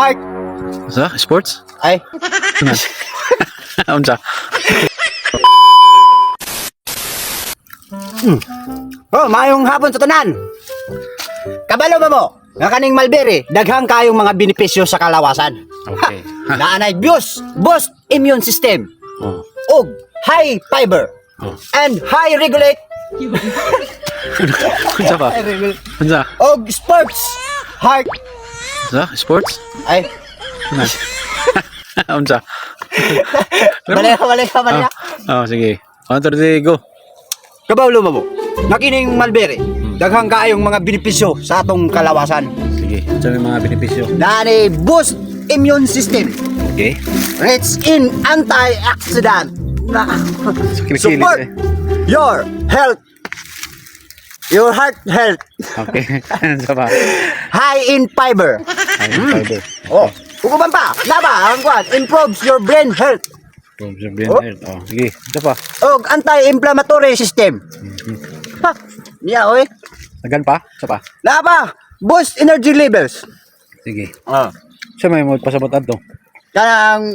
heart. Sa sports? Ay. Unsa? Oh, maayong hapon sa tanan. Kabalo ba mo? Nga kaning Malbere, daghang kayong mga benepisyo sa kalawasan. Okay. Naanay boost immune system, Oh. og high fiber, Oh. and high regulate, Unsa pa? Unsa? og sports heart. Sa sports? Ay, Unsa? balik ka. Oh, sige. 1, 2, 3, go. Kabalo ba mo? Nga kining Malbere, daghang kayong mga benepisyo sa atong kalawasan. Sige. Unsa yung mga benepisyo? Naanay boost immune system, Okay. rich in antioxidant, na Kilikili, support eh. your health, your heart health, Okay. Unsa pa? high in fiber. Ayun, fiber. Oh, uguban pa, laba, ang kwan, improves your brain health, From the brain Oh. health. Oh, sige. Unsa pa? og anti-inflammatory system. Ha, niya oy. Tagan pa? Unsa pa? Laba, boost energy levels. Sige. Ah, Siya may mo pasabot adto. kanang